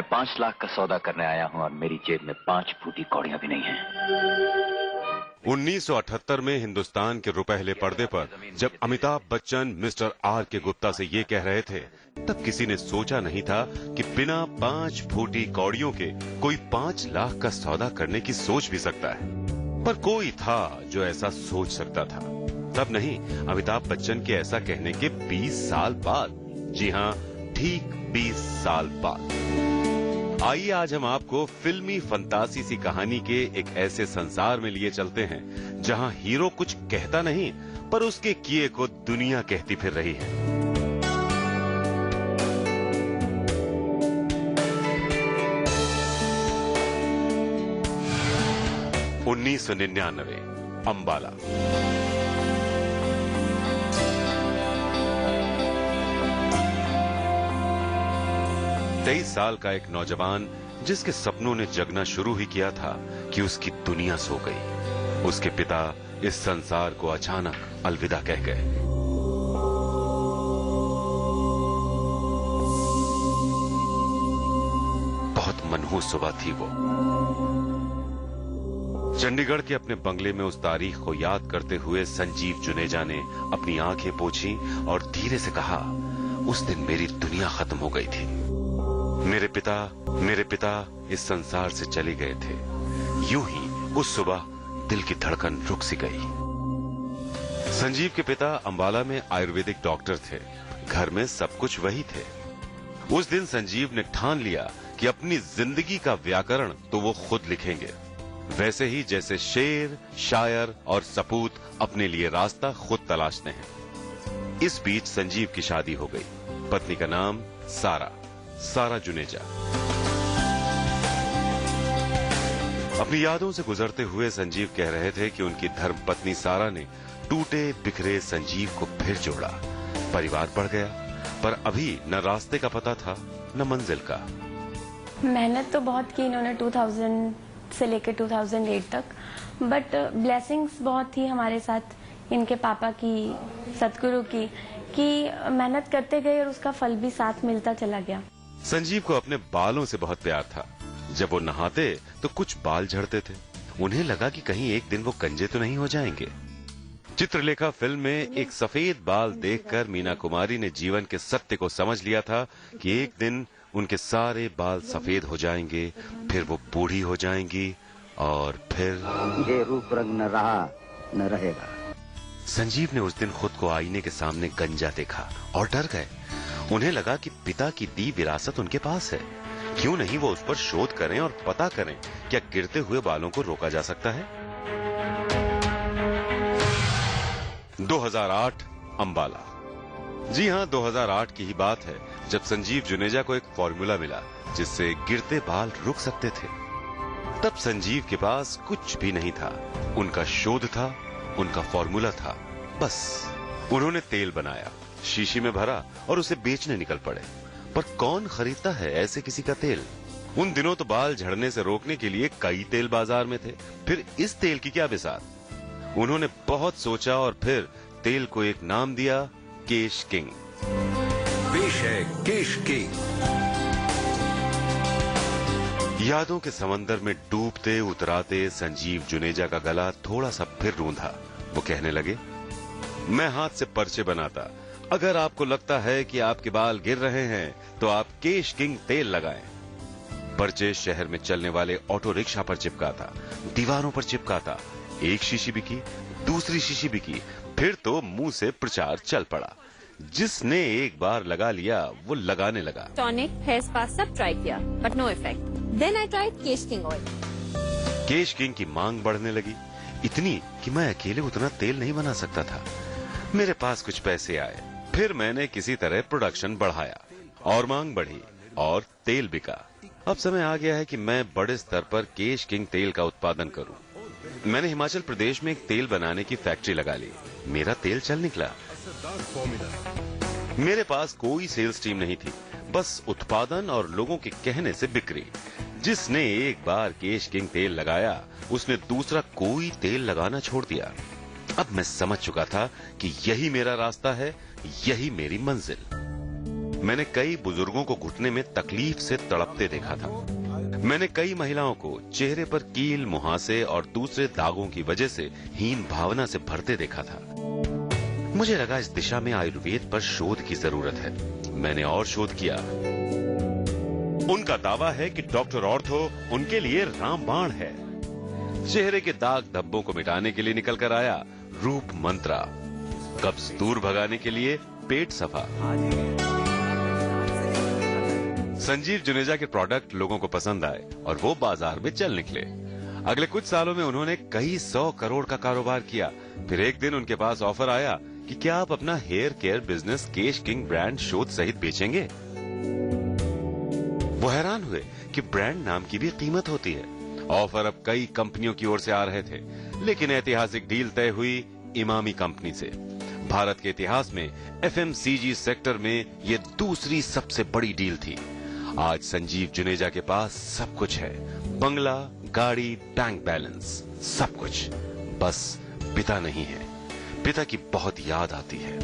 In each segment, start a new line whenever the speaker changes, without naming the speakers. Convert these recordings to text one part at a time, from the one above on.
मैं 5 लाख का सौदा करने आया हूं और मेरी जेब में 5 फूटी कौड़ियां भी नहीं हैं।
1978 में हिंदुस्तान के रुपहले पर्दे पर जब अमिताभ बच्चन मिस्टर आर के गुप्ता से ये कह रहे थे, तब किसी ने सोचा नहीं था कि बिना 5 फूटी कौड़ियों के कोई 5 लाख का सौदा करने की सोच भी सकता है। पर कोई था जो ऐसा सोच सकता था। तब नहीं, अमिताभ बच्चन के ऐसा कहने के 20 साल बाद। जी हाँ, ठीक 20 साल बाद। आइए आज हम आपको फिल्मी फंतासी सी कहानी के एक ऐसे संसार में लिए चलते हैं जहां हीरो कुछ कहता नहीं, पर उसके किए को दुनिया कहती फिर रही है। $1999 अंबाला। तेईस साल का एक नौजवान जिसके सपनों ने जगना शुरू ही किया था कि उसकी दुनिया सो गई। उसके पिता इस संसार को अचानक अलविदा कह गए। बहुत मनहूस सुबह थी वो। चंडीगढ़ के अपने बंगले में उस तारीख को याद करते हुए संजीव जुनेजा ने अपनी आंखें पोंछी और धीरे से कहा, उस दिन मेरी दुनिया खत्म हो गई थी। मेरे पिता इस संसार से चले गए थे। यूं ही उस सुबह दिल की धड़कन रुक सी गई। संजीव के पिता अंबाला में आयुर्वेदिक डॉक्टर थे। घर में सब कुछ वही थे। उस दिन संजीव ने ठान लिया कि अपनी जिंदगी का व्याकरण तो वो खुद लिखेंगे, वैसे ही जैसे शेर, शायर और सपूत अपने लिए रास्ता खुद तलाशते हैं। इस बीच संजीव की शादी हो गई। पत्नी का नाम सारा जुनेजा। अपनी यादों से गुजरते हुए संजीव कह रहे थे कि उनकी धर्मपत्नी सारा ने टूटे बिखरे संजीव को फिर जोड़ा। परिवार बढ़ गया, पर अभी न रास्ते का पता था न मंजिल का।
मेहनत तो बहुत की इन्होंने 2000 से लेकर 2008 तक, बट ब्लेसिंग्स बहुत थी हमारे साथ, इनके पापा की, सतगुरु की, कि मेहनत करते गए और उसका फल भी साथ मिलता चला गया।
संजीव को अपने बालों से बहुत प्यार था। जब वो नहाते तो कुछ बाल झड़ते थे। उन्हें लगा कि कहीं एक दिन वो गंजे तो नहीं हो जाएंगे। चित्रलेखा फिल्म में एक सफेद बाल देखकर मीना कुमारी ने जीवन के सत्य को समझ लिया था कि एक दिन उनके सारे बाल सफेद हो जाएंगे, फिर वो बूढ़ी हो जाएंगी और फिर
ये रूप रंग न रहा न रहेगा।
संजीव ने उस दिन खुद को आईने के सामने गंजा देखा और डर गए। उन्हें लगा कि पिता की दी विरासत उनके पास है, क्यों नहीं वो उस पर शोध करें और पता करें क्या गिरते हुए बालों को रोका जा सकता है। 2008 अंबाला। जी हाँ, 2008 की ही बात है जब संजीव जुनेजा को एक फॉर्मूला मिला जिससे गिरते बाल रुक सकते थे। तब संजीव के पास कुछ भी नहीं था। उनका शोध था, उनका फॉर्मूला था। बस उन्होंने तेल बनाया, शीशी में भरा और उसे बेचने निकल पड़े। पर कौन खरीदता है ऐसे किसी का तेल? उन दिनों तो बाल झड़ने से रोकने के लिए कई तेल बाजार में थे, फिर इस तेल की क्या बिसात। उन्होंने बहुत सोचा और फिर तेल को एक नाम दिया, केश किंग।
पेश है केश किंग।
यादों के समंदर में डूबते उतराते संजीव जुनेजा का गला थोड़ा सा फिर रूंधा। वो कहने लगे, मैं हाथ से पर्चे बनाता। अगर आपको लगता है कि आपके बाल गिर रहे हैं तो आप केश किंग तेल लगाएं। पर्चे शहर में चलने वाले ऑटो रिक्शा पर चिपकाता, दीवारों पर चिपकाता। एक शीशी बिकी, दूसरी शीशी बिकी, फिर तो मुंह से प्रचार चल पड़ा। जिसने एक बार लगा लिया वो लगाने लगा।
टॉनिक, हेयर स्पा सब ट्राई किया, but no effect. Then I tried Kesh King oil.
Kesh King की मांग बढ़ने लगी, इतनी कि मैं अकेले उतना तेल नहीं बना सकता था। मेरे पास कुछ पैसे आए, फिर मैंने किसी तरह प्रोडक्शन बढ़ाया और मांग बढ़ी और तेल बिका। अब समय आ गया है कि मैं बड़े स्तर पर केश किंग तेल का उत्पादन करूं। मैंने हिमाचल प्रदेश में एक तेल बनाने की फैक्ट्री लगा ली। मेरा तेल चल निकला। मेरे पास कोई सेल्स टीम नहीं थी, बस उत्पादन और लोगों के कहने से बिक्री। जिसने एक बार केश किंग तेल लगाया उसने दूसरा कोई तेल लगाना छोड़ दिया। अब मैं समझ चुका था कि यही मेरा रास्ता है, यही मेरी मंजिल। मैंने कई बुजुर्गों को घुटने में तकलीफ से तड़पते देखा था। मैंने कई महिलाओं को चेहरे पर कील, मुहासे और दूसरे दागों की वजह से हीन भावना से भरते देखा था। मुझे लगा इस दिशा में आयुर्वेद पर शोध की जरूरत है। मैंने और शोध किया। उनका दावा है कि डॉक्टर ऑर्थो उनके लिए रामबाण है। चेहरे के दाग धब्बों को मिटाने के लिए निकल कर आया रूप मंत्रा, कब्ज दूर भगाने के लिए पेट सफा। संजीव जुनेजा के प्रोडक्ट लोगों को पसंद आए और वो बाजार में चल निकले। अगले कुछ सालों में उन्होंने कई 100 करोड़ का कारोबार किया। फिर एक दिन उनके पास ऑफर आया कि क्या आप अपना हेयर केयर बिजनेस केश किंग ब्रांड शोध सहित बेचेंगे। वो हैरान हुए कि ब्रांड नाम की भी कीमत होती है। ऑफर अब कई कंपनियों की ओर से आ रहे थे, लेकिन ऐतिहासिक डील तय हुई इमामी कंपनी से। भारत के इतिहास में एफएमसीजी सेक्टर में ये दूसरी सबसे बड़ी डील थी। आज संजीव जुनेजा के पास सब कुछ है, बंगला, गाड़ी, बैंक बैलेंस, सब कुछ। बस पिता नहीं है। पिता की बहुत याद आती है।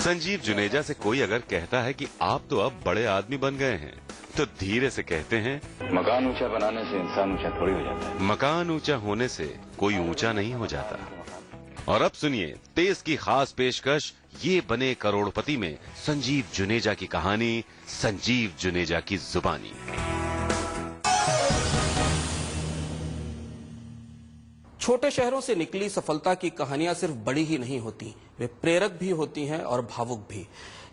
संजीव जुनेजा से कोई अगर कहता है कि आप तो अब बड़े आदमी बन गए हैं, तो धीरे से कहते हैं,
मकान ऊंचा बनाने से इंसान ऊंचा थोड़ी हो जाता है।
मकान ऊंचा होने से कोई ऊंचा नहीं हो जाता। और अब सुनिए तेज की खास पेशकश, ये बने करोड़पति में संजीव जुनेजा की कहानी, संजीव जुनेजा की जुबानी।
छोटे शहरों से निकली सफलता की कहानियां सिर्फ बड़ी ही नहीं होती, वे प्रेरक भी होती हैं और भावुक भी।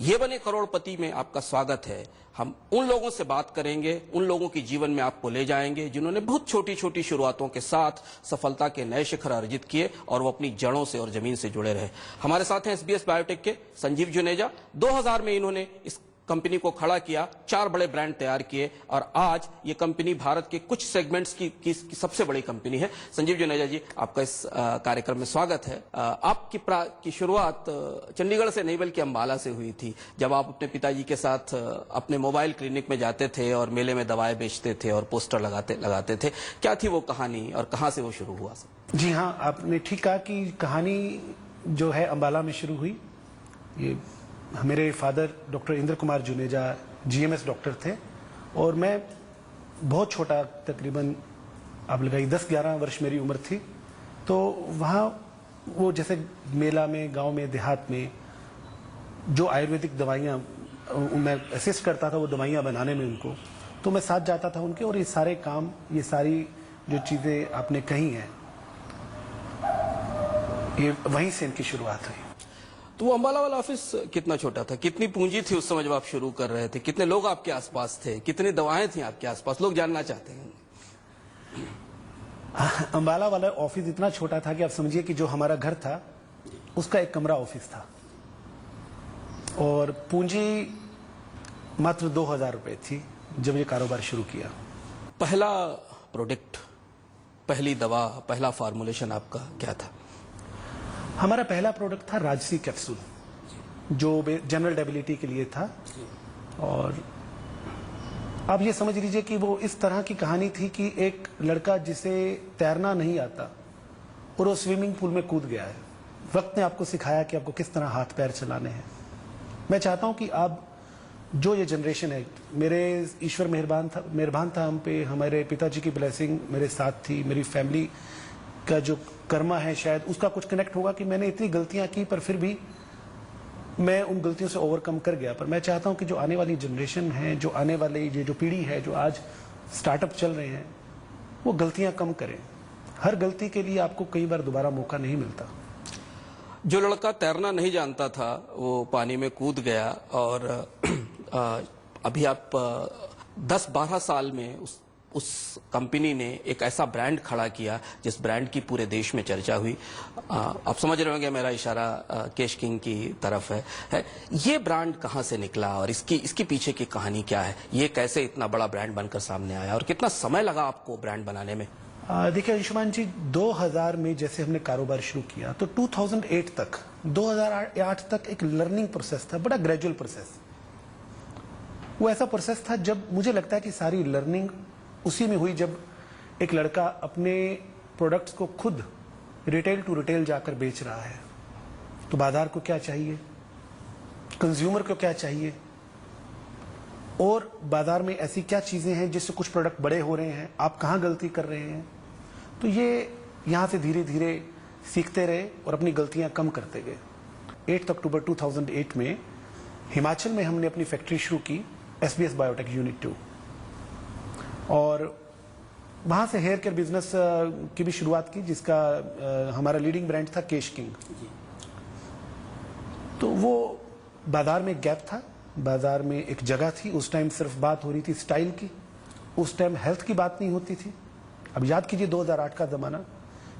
ये बने करोड़पति में आपका स्वागत है। हम उन लोगों से बात करेंगे, उन लोगों की जीवन में आपको ले जाएंगे जिन्होंने बहुत छोटी छोटी शुरुआतों के साथ सफलता के नए शिखर अर्जित किए और वो अपनी जड़ों से और जमीन से जुड़े रहे। हमारे साथ हैं एसबीएस बायोटेक के संजीव जुनेजा। 2000 में इन्होंने इस कंपनी को खड़ा किया, 4 बड़े ब्रांड तैयार किए और आज ये कंपनी भारत के कुछ सेगमेंट्स की सबसे बड़ी कंपनी है। संजीव जुनेजा जी, आपका इस कार्यक्रम में स्वागत है। आपकी शुरुआत चंडीगढ़ से नहीं बल्कि अंबाला से हुई थी, जब आप अपने पिताजी के साथ अपने मोबाइल क्लिनिक में जाते थे और मेले में दवाएं बेचते थे और पोस्टर लगाते थे। क्या थी वो कहानी और कहाँ से वो शुरू हुआ? सब
जी हाँ, आपने ठीक कहा कि कहानी जो है अंबाला में शुरू हुई। ये मेरे father doctor Indra Kumar Juneja GMS doctor थे और मैं बहुत छोटा, तकरीबन आप लगाइए 10-11 वर्ष मेरी उम्र थी। तो वहाँ वो जैसे मेला में, गांव में, देहात में जो आयुर्वेदिक दवाइयाँ मैं असिस्ट करता था वो दवाइयाँ बनाने में उनको, तो मैं साथ जाता था उनके। और ये सारे काम, ये सारी जो चीज़ें आपने कही हैं, ये वहीं से इनकी शुरुआत हुई।
तो वो अंबाला वाला ऑफिस कितना छोटा था? कितनी पूंजी थी उस समय जब आप शुरू कर रहे थे? कितने लोग आपके आसपास थे? कितनी दवाएं थी आपके आसपास? लोग जानना चाहते हैं।
अंबाला वाला ऑफिस इतना छोटा था कि आप समझिए कि जो हमारा घर था उसका एक कमरा ऑफिस था और पूंजी मात्र 2000 रुपए थी जब ये कारोबार शुरू किया।
पहला प्रोडक्ट, पहली दवा, पहला फार्मूलेशन आपका क्या था?
हमारा पहला प्रोडक्ट था राजसी कैप्सूल, जो जनरल डेबिलिटी के लिए था। और आप ये समझ लीजिए कि वो इस तरह की कहानी थी कि एक लड़का जिसे तैरना नहीं आता और वो स्विमिंग पूल में कूद गया है। वक्त ने आपको सिखाया कि आपको किस तरह हाथ पैर चलाने हैं। मैं चाहता हूं कि आप जो ये जनरेशन है, मेरे ईश्वर मेहरबान था हम पे, हमारे पिताजी की ब्लेसिंग मेरे साथ थी, मेरी फैमिली का जो कर्मा है शायद उसका कुछ कनेक्ट होगा कि मैंने इतनी गलतियां की पर फिर भी मैं उन गलतियों से ओवरकम कर गया। पर मैं चाहता हूं कि जो आने वाली जनरेशन है, जो आने वाली ये जो पीढ़ी है, जो आज स्टार्टअप चल रहे हैं, वो गलतियां कम करें। हर गलती के लिए आपको कई बार दोबारा मौका नहीं मिलता।
जो लड़का तैरना नहीं जानता था वो पानी में कूद गया और अभी आप 10-12 साल में उस कंपनी ने एक ऐसा ब्रांड खड़ा किया जिस ब्रांड की पूरे देश में चर्चा हुई। आप समझ रहे होंगे मेरा इशारा केश किंग की तरफ है। ये ब्रांड कहाँ से निकला और इसकी पीछे की कहानी क्या है? ये कैसे इतना बड़ा ब्रांड बनकर सामने आया और कितना समय लगा आपको ब्रांड बनाने में?
देखिए अंशुमान जी, 2000 में जैसे हमने कारोबार शुरू किया तो 2008 तक, 2008 तक एक लर्निंग प्रोसेस था, बड़ा ग्रेजुअल प्रोसेस। वो ऐसा प्रोसेस था जब मुझे लगता है कि सारी लर्निंग उसी में हुई जब एक लड़का अपने प्रोडक्ट्स को खुद रिटेल टू रिटेल जाकर बेच रहा है। तो बाजार को क्या चाहिए? कंज्यूमर को क्या चाहिए, और बाजार में ऐसी क्या चीजें हैं जिससे कुछ प्रोडक्ट बड़े हो रहे हैं, आप कहाँ गलती कर रहे हैं। तो ये यहाँ से धीरे धीरे सीखते रहे और अपनी गलतियां कम करते गए। 8 अक्टूबर 2008 में हिमाचल में हमने अपनी फैक्ट्री शुरू की, SBS बायोटेक यूनिट 2, और वहां से हेयर केयर बिजनेस की भी शुरुआत की, जिसका हमारा लीडिंग ब्रांड था केश किंग। तो वो बाजार में गैप था, बाजार में एक जगह थी। उस टाइम सिर्फ बात हो रही थी स्टाइल की, उस टाइम हेल्थ की बात नहीं होती थी। अब याद कीजिए 2008 का जमाना,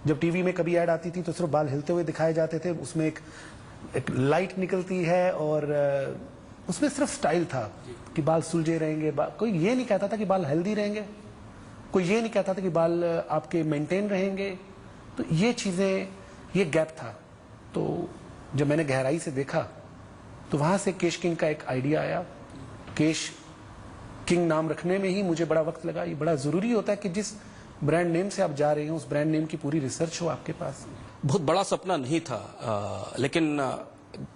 जब टीवी में कभी ऐड आती थी तो सिर्फ बाल हिलते हुए दिखाए जाते थे, उसमें एक लाइट निकलती है और उसमें सिर्फ स्टाइल था कि बाल सुलझे रहेंगे। कोई ये नहीं कहता था कि बाल हेल्दी रहेंगे, कोई ये नहीं कहता था कि बाल आपके मेंटेन रहेंगे। तो ये चीजें, ये गैप था। तो जब मैंने गहराई से देखा तो वहां से केश किंग का एक आइडिया आया। केश किंग नाम रखने में ही मुझे बड़ा वक्त लगा। ये बड़ा जरूरी होता है कि जिस ब्रांड नेम से आप जा रहे हैं उस ब्रांड नेम की पूरी रिसर्च हो आपके पास।
बहुत बड़ा सपना नहीं था, लेकिन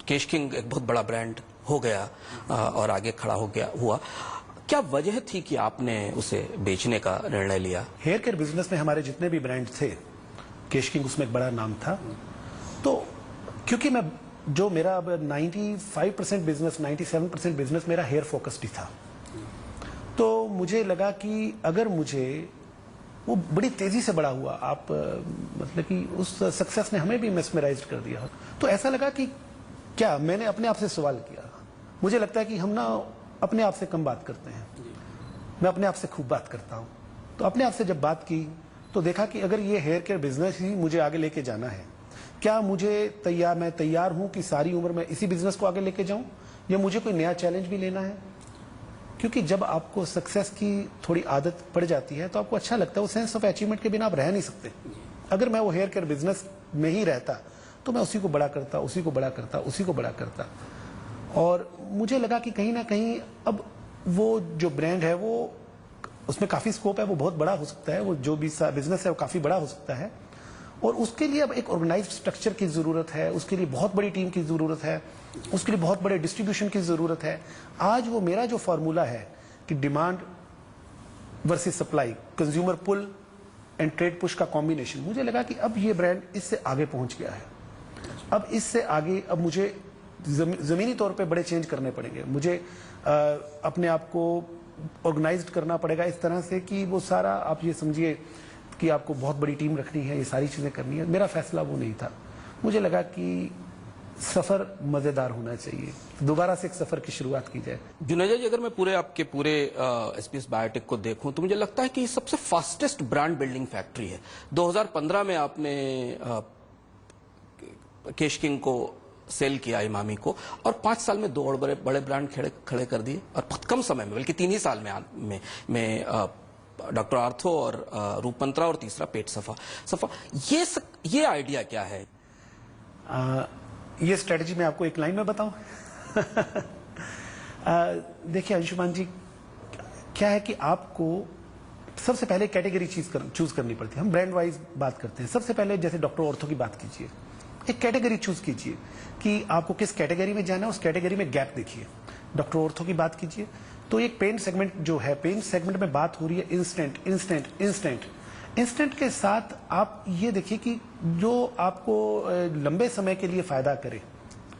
केश किंग एक बहुत बड़ा ब्रांड हो गया और आगे खड़ा हो गया हुआ। क्या वजह थी कि आपने उसे बेचने का निर्णय लिया?
हेयर केयर बिजनेस में हमारे जितने भी ब्रांड थे, केश किंग उसमें एक बड़ा नाम था। तो क्योंकि मैं जो मेरा अब 95% बिजनेस, 97% बिजनेस मेरा हेयर फोकस्ड ही था, तो मुझे लगा कि अगर मुझे वो बड़ी तेजी से बड़ा हुआ, आप मतलब कि उस सक्सेस ने हमें भी मेस्मराइज कर दिया। तो ऐसा लगा कि क्या, मैंने अपने आप से सवाल किया। मुझे लगता है कि हम ना अपने आप से कम बात करते हैं, मैं अपने आप से खूब बात करता हूं। तो अपने आप से जब बात की तो देखा कि अगर ये हेयर केयर बिजनेस ही मुझे आगे लेके जाना है, क्या मैं तैयार हूं कि सारी उम्र मैं इसी बिजनेस को आगे लेके जाऊं, या मुझे कोई नया चैलेंज भी लेना है। क्योंकि जब आपको सक्सेस की थोड़ी आदत पड़ जाती है तो आपको अच्छा लगता है, वो सेंस ऑफ अचीवमेंट के बिना आप रह नहीं सकते। अगर मैं वो हेयर केयर बिजनेस में ही रहता तो मैं उसी को बड़ा करता, उसी को बड़ा करता, उसी को बड़ा करता। और मुझे लगा कि कहीं ना कहीं अब वो जो ब्रांड है वो, उसमें काफी स्कोप है, वो बहुत बड़ा हो सकता है, वो जो भी बिजनेस है वो काफी बड़ा हो सकता है। और उसके लिए अब एक ऑर्गेनाइज्ड स्ट्रक्चर की जरूरत है, उसके लिए बहुत बड़ी टीम की जरूरत है, उसके लिए बहुत बड़े डिस्ट्रीब्यूशन की जरूरत है। आज वो मेरा जो फॉर्मूला है कि demand versus supply, consumer pull and trade push का कॉम्बिनेशन, मुझे लगा कि अब ये ब्रांड इससे आगे पहुंच गया है। अब इससे आगे अब मुझे जमीनी तौर पे बड़े चेंज करने पड़ेंगे। मुझे अपने आप को ऑर्गेनाइज्ड करना पड़ेगा इस तरह से कि वो सारा, आप ये समझिए कि आपको बहुत बड़ी टीम रखनी है, ये सारी चीजें करनी है। मेरा फैसला वो नहीं था। मुझे लगा कि सफर मजेदार होना चाहिए, दोबारा से एक सफर की शुरुआत की जाए।
जुनेजा जी, अगर मैं आपके पूरे SBS बायोटेक को देखूं तो मुझे लगता है कि ये सबसे फास्टेस्ट ब्रांड बिल्डिंग फैक्ट्री है। 2015 में आपने केश किंग को सेल किया, इमामी को, और 5 साल में 2 और बड़े ब्रांड खड़े कर दिए, और बहुत कम समय में, बल्कि 3 ही साल में डॉक्टर आर्थो और रूपमंत्रा, और तीसरा पेट सफा। ये आइडिया क्या है?
ये स्ट्रेटजी मैं आपको एक लाइन में बताऊं? देखिए अंशुमान जी, क्या है कि आपको सबसे पहले कैटेगरी चूज करनी पड़ती है। हम ब्रांड वाइज बात करते हैं। सबसे पहले जैसे डॉक्टर ऑर्थो की बात कीजिए, एक कैटेगरी चूज कीजिए कि आपको किस कैटेगरी में जाना है, उस कैटेगरी में गैप देखिए। डॉक्टर ऑर्थो की बात कीजिए तो एक पेन सेगमेंट जो है, पेन सेगमेंट में बात हो रही है इंस्टेंट के साथ आप ये देखिए कि जो आपको लंबे समय के लिए फायदा करे,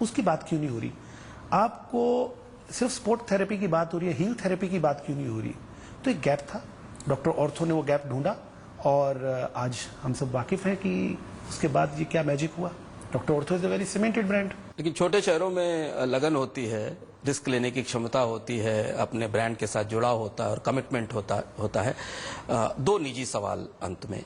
उसकी बात क्यों नहीं हो रही। आपको सिर्फ स्पोर्ट थेरेपी की बात हो रही है, हील थेरेपी की बात क्यों नहीं हो रही। तो एक गैप था, डॉक्टर ऑर्थो ने वो गैप ढूंढा, और आज हम सब वाकिफ हैं कि उसके बाद ये क्या मैजिक हुआ। Doctor ortho is a very cemented brand.
लेकिन छोटे शहरों में लगन होती है, रिस्क लेने की क्षमता होती है, अपने ब्रांड के साथ जुड़ाव होता है और कमिटमेंट होता है। 2 निजी सवाल अंत में।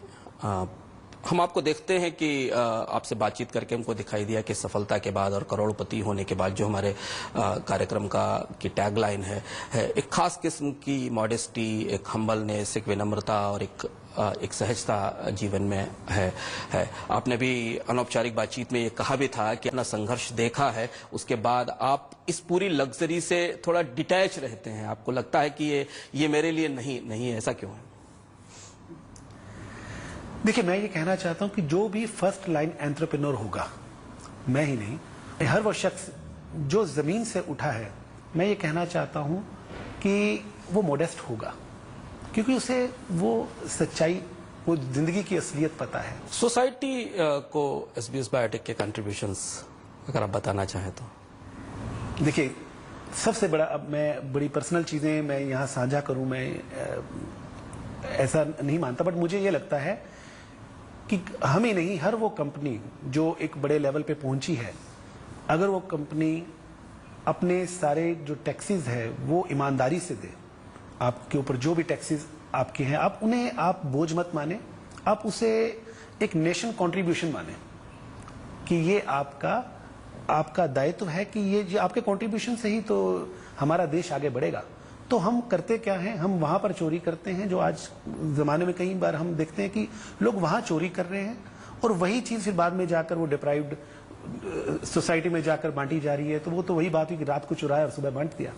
हम आपको देखते हैं कि आपसे बातचीत करके हमको दिखाई दिया कि सफलता के बाद और करोड़पति होने के बाद जो हमारे कार्यक्रम की टैगलाइन है एक खास किस्म की मॉडेस्टी, एक हम्बलनेस, एक विनम्रता और एक सहजता जीवन में है। आपने भी अनौपचारिक बातचीत में ये कहा भी था कि अपना संघर्ष देखा है, उसके बाद आप इस पूरी लग्जरी से थोड़ा डिटैच रहते हैं। आपको लगता है कि ये मेरे लिए नहीं है। ऐसा क्यों है?
देखिए, मैं ये कहना चाहता हूं कि जो भी फर्स्ट लाइन एंटरप्रेन्योर होगा, मैं ही नहीं, हर वो शख्स जो जमीन से उठा है, मैं ये कहना चाहता हूं कि वो मोडेस्ट होगा, क्योंकि उसे वो सच्चाई, वो जिंदगी की असलियत पता है।
सोसाइटी को एसबीएस बायोटेक के कंट्रीब्यूशंस अगर आप बताना चाहें तो।
देखिए, सबसे बड़ा, अब मैं बड़ी पर्सनल चीजें मैं यहाँ साझा करूं, मैं ऐसा नहीं मानता, बट मुझे ये लगता है कि हम ही नहीं, हर वो कंपनी जो एक बड़े लेवल पे पहुंची है, अगर वो कंपनी अपने सारे जो टैक्सेस है वो ईमानदारी से दे, आपके ऊपर जो भी टैक्सेस आपके हैं, आप उन्हें आप बोझ मत माने, आप उसे एक नेशन कंट्रीब्यूशन माने कि ये आपका दायित्व है कि ये आपके कंट्रीब्यूशन से ही तो हमारा देश आगे बढ़ेगा। तो हम करते क्या हैं, हम वहां पर चोरी करते हैं, जो आज जमाने में कई बार हम देखते हैं कि लोग वहां चोरी कर रहे हैं और वही चीज फिर बाद में जाकर वो डिप्राइव्ड सोसाइटी में जाकर बांटी जा रही है। तो वो तो वही बात हुई कि रात को चुराया और सुबह बांट दिया।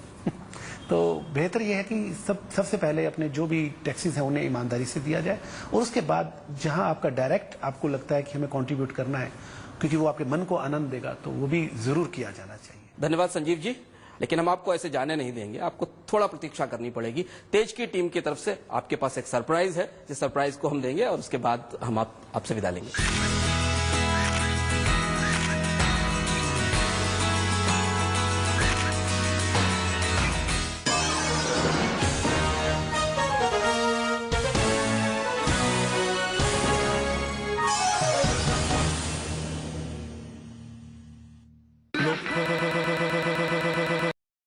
तो बेहतर यह है कि सबसे पहले अपने जो भी टैक्सेस हैं उन्हें ईमानदारी से दिया जाए, और उसके बाद जहां आपका डायरेक्ट आपको लगता है कि हमें कंट्रीब्यूट करना है, क्योंकि वो आपके मन को आनंद देगा, तो वो भी जरूर किया जाना चाहिए।
धन्यवाद संजीव जी, लेकिन हम आपको ऐसे जाने नहीं देंगे, आपको थोड़ा प्रतीक्षा करनी पड़ेगी। तेज की टीम की तरफ से आपके पास एक सरप्राइज है, जिस सरप्राइज को हम देंगे और उसके बाद हम आपसे विदा लेंगे।